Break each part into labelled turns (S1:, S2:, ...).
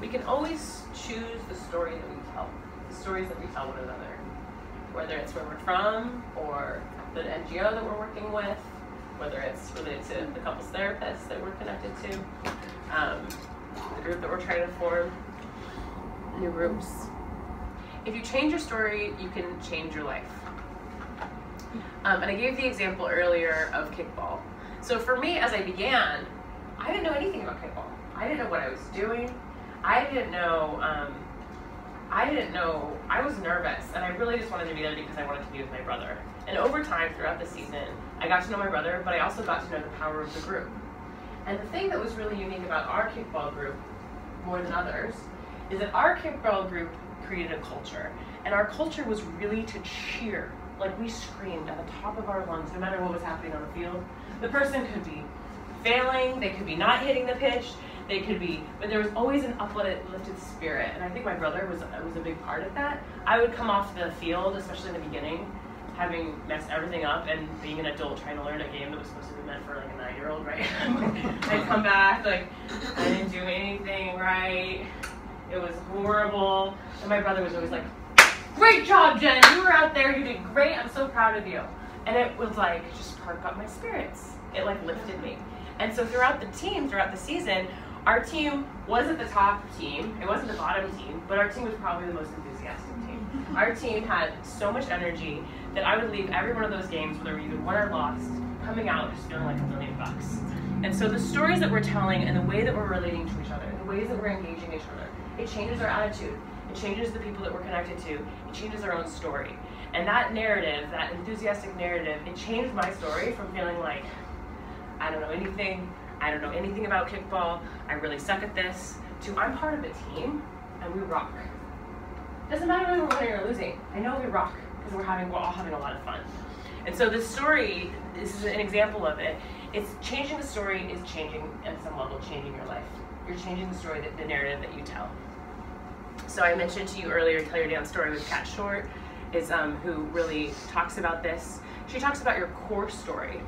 S1: we can always choose the story that we tell, the stories that we tell one another, whether it's where we're from or the NGO that we're working with, whether it's related to the couples therapist that we're connected to, the group that we're trying to form, new groups. If you change your story, you can change your life. And I gave the example earlier of kickball. So for me, as I began, I didn't know anything about kickball. I didn't know what I was doing. I didn't know, I was nervous, and I really just wanted to be there because I wanted to be with my brother. And over time, throughout the season, I got to know my brother, but I also got to know the power of the group. And the thing that was really unique about our kickball group, more than others, is that our kickball group created a culture. And our culture was really to cheer. Like, we screamed at the top of our lungs, no matter what was happening on the field. The person could be failing, they could be not hitting the pitch, they could be, but there was always an uplifted spirit. And I think my brother was a big part of that. I would come off the field, especially in the beginning, having messed everything up and being an adult trying to learn a game that was supposed to be meant for like a 9-year-old, right? I'd come back, like, I didn't do anything right. It was horrible. And my brother was always like, "Great job, Jen. You were out there. You did great. I'm so proud of you." And it was like, just perked up my spirits. It like lifted me. And so throughout the season, our team wasn't the top team. It wasn't the bottom team, but our team was probably the most enthusiastic team. Our team had so much energy that I would leave every one of those games, whether we either won or lost, coming out just feeling like $1 million. And so the stories that we're telling and the way that we're relating to each other, the ways that we're engaging each other, it changes our attitude. It changes the people that we're connected to. It changes our own story. And that narrative, that enthusiastic narrative, it changed my story from feeling like, I don't know anything about kickball, I really suck at this, to I'm part of a team and we rock. Doesn't matter whether we're winning or losing. I know we rock because we're all having a lot of fun. And so this story, this is an example of it. It's changing the story is changing, at some level, changing your life. You're changing the story, the narrative that you tell. So I mentioned to you earlier, Tell Your Damn Story with Kat Short, is who really talks about this. She talks about your core story.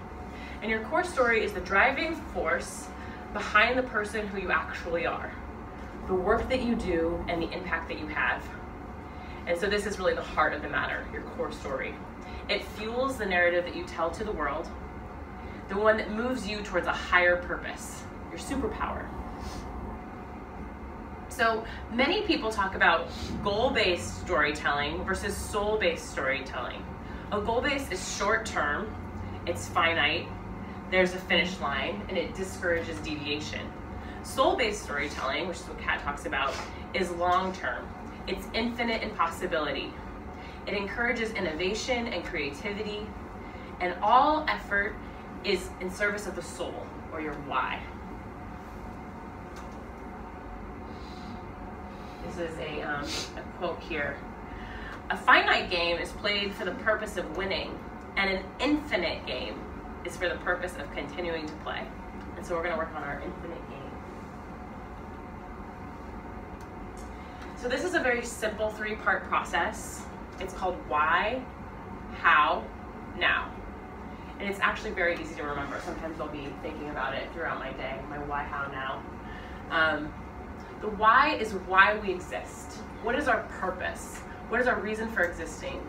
S1: And your core story is the driving force behind the person who you actually are, the work that you do and the impact that you have. And so this is really the heart of the matter, your core story. It fuels the narrative that you tell to the world, the one that moves you towards a higher purpose, your superpower. So many people talk about goal-based storytelling versus soul-based storytelling. A goal-based is short-term, it's finite, there's a finish line, and it discourages deviation. Soul-based storytelling, which is what Kat talks about, is long-term. It's infinite in possibility. It encourages innovation and creativity, and all effort is in service of the soul, or your why. This is a quote here. A finite game is played for the purpose of winning, and an infinite game is for the purpose of continuing to play. And so we're going to work on our infinite game. So this is a very simple 3-part process. It's called why, how, now. And it's actually very easy to remember. Sometimes I'll be thinking about it throughout my day, my why, how, now. The why is why we exist. What is our purpose? What is our reason for existing?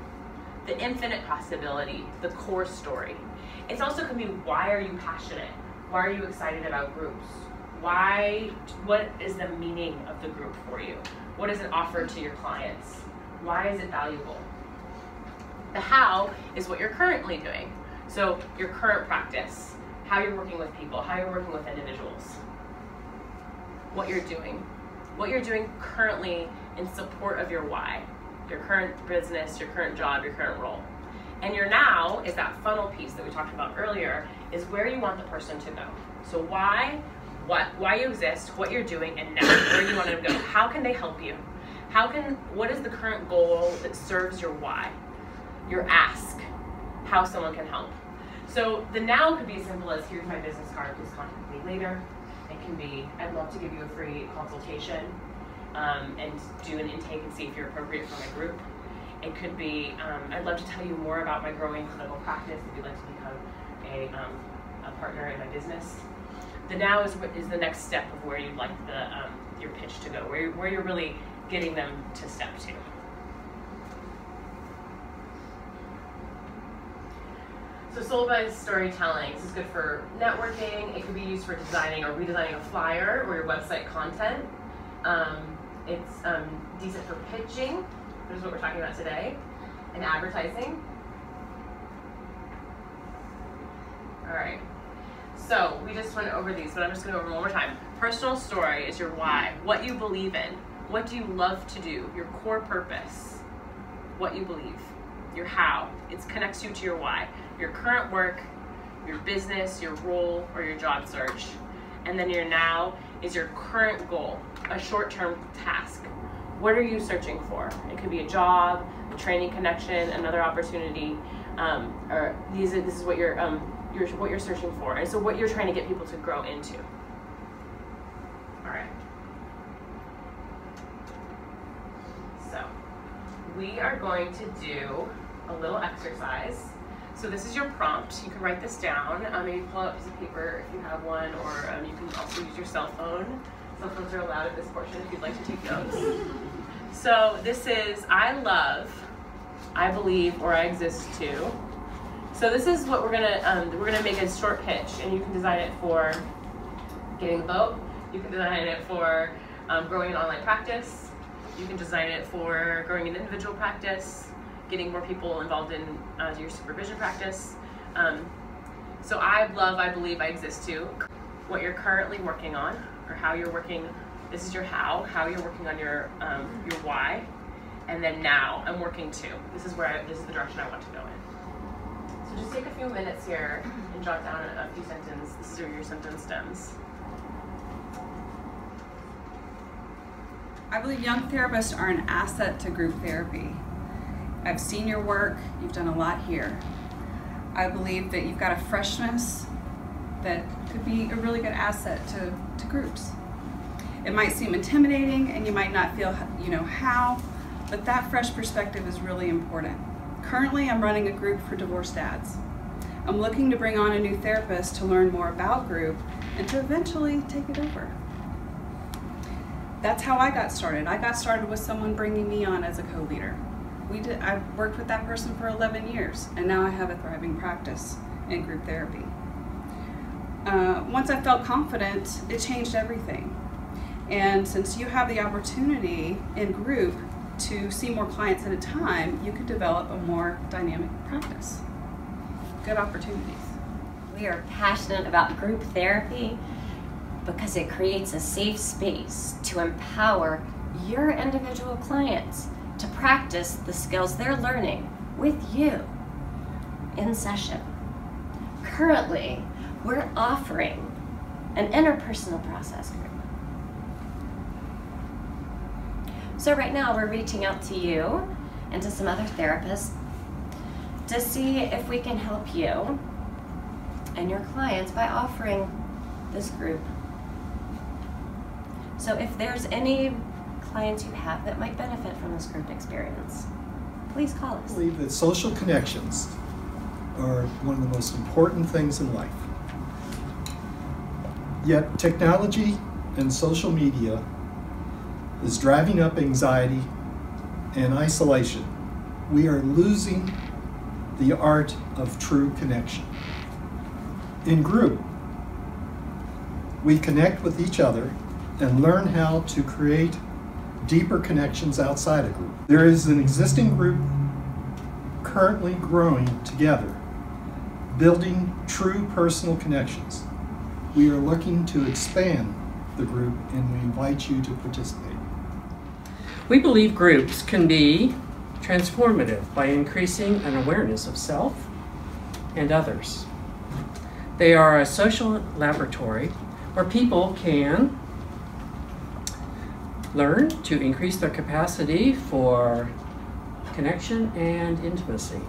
S1: The infinite possibility, the core story. It's also going to be, why are you passionate? Why are you excited about groups? What is the meaning of the group for you? What does it offer to your clients? Why is it valuable? The how is what you're currently doing. So your current practice, how you're working with people, how you're working with individuals. What you're doing currently in support of your why, your current business, your current job, your current role. And your now is that funnel piece that we talked about earlier, is where you want the person to go. So why you exist, what you're doing, and now, where you want them to go. How can they help you? What is the current goal that serves your why? Your ask, how someone can help. So the now could be as simple as, here's my business card, please contact me later. It can be, I'd love to give you a free consultation and do an intake and see if you're appropriate for my group. It could be, I'd love to tell you more about my growing clinical practice if you'd like to become a partner in my business. The now is the next step of where you'd like your pitch to go, where you're really getting them to step to. So soul-based storytelling, this is good for networking. It can be used for designing or redesigning a flyer or your website content. It's decent for pitching, which is what we're talking about today, and advertising. All right, so we just went over these, but I'm just gonna go over them one more time. Personal story is your why, what you believe in, what do you love to do, your core purpose, what you believe. Your how, it connects you to your why. Your current work, your business, your role, or your job search. And then your now is your current goal, a short-term task. What are you searching for? It could be a job, a training connection, another opportunity, or this is what you're searching for. And so what you're trying to get people to grow into. All right. So we are going to do a little exercise. So this is your prompt. You can write this down. Maybe pull out a piece of paper if you have one, or you can also use your cell phone. Cell phones are allowed at this portion if you'd like to take notes. So this is I love, I believe, or I exist to. So this is what we're gonna make a short pitch, and you can design it for getting the vote. You can design it for growing an online practice. You can design it for growing an individual practice, getting more people involved in your supervision practice. So I love, I believe, I exist to. What you're currently working on, or how you're working. This is your how you're working on your why, and then now I'm working to. This is the direction I want to go in. So just take a few minutes here and jot down a few sentences. This is your sentence stems.
S2: I believe young therapists are an asset to group therapy. I've seen your work, you've done a lot here. I believe that you've got a freshness that could be a really good asset to groups. It might seem intimidating and you might not feel how, but that fresh perspective is really important. Currently, I'm running a group for divorced dads. I'm looking to bring on a new therapist to learn more about group and to eventually take it over. That's how I got started. I got started with someone bringing me on as a co-leader. I've worked with that person for 11 years, and now I have a thriving practice in group therapy. Once I felt confident, it changed everything. And since you have the opportunity in group to see more clients at a time, you could develop a more dynamic practice. Good opportunities.
S3: We are passionate about group therapy because it creates a safe space to empower your individual clients to practice the skills they're learning with you in session. Currently, we're offering an interpersonal process group. So right now we're reaching out to you and to some other therapists to see if we can help you and your clients by offering this group. So if there's any clients you have that might benefit from this group experience, please call us.
S4: I believe that social connections are one of the most important things in life. Yet technology and social media is driving up anxiety and isolation. We are losing the art of true connection. In group, we connect with each other and learn how to create deeper connections outside a group. There is an existing group currently growing together, building true personal connections. We are looking to expand the group, and we invite you to participate.
S5: We believe groups can be transformative by increasing an awareness of self and others. They are a social laboratory where people can learn to increase their capacity for connection and intimacy,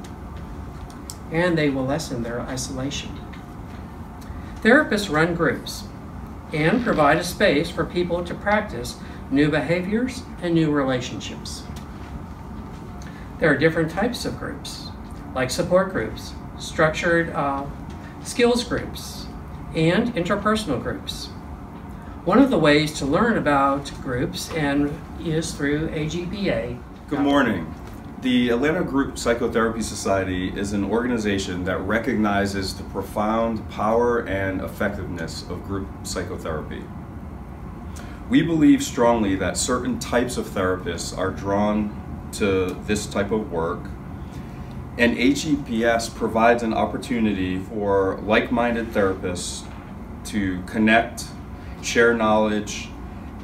S5: and they will lessen their isolation. Therapists run groups and provide a space for people to practice new behaviors and new relationships. There are different types of groups, like support groups, structured skills groups, and interpersonal groups. One of the ways to learn about groups is through AGPA.
S6: Good morning. The Atlanta Group Psychotherapy Society is an organization that recognizes the profound power and effectiveness of group psychotherapy. We believe strongly that certain types of therapists are drawn to this type of work, and AGPS provides an opportunity for like-minded therapists to connect, share knowledge,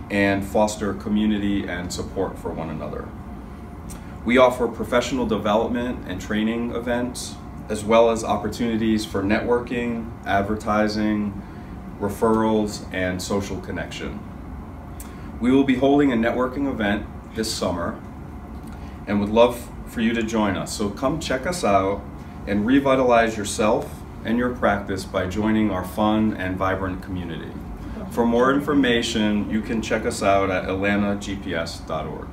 S6: and foster community and support for one another. We offer professional development and training events, as well as opportunities for networking, advertising, referrals, and social connection. We will be holding a networking event this summer and would love for you to join us. So come check us out and revitalize yourself and your practice by joining our fun and vibrant community. For more information, you can check us out at atlantagps.org.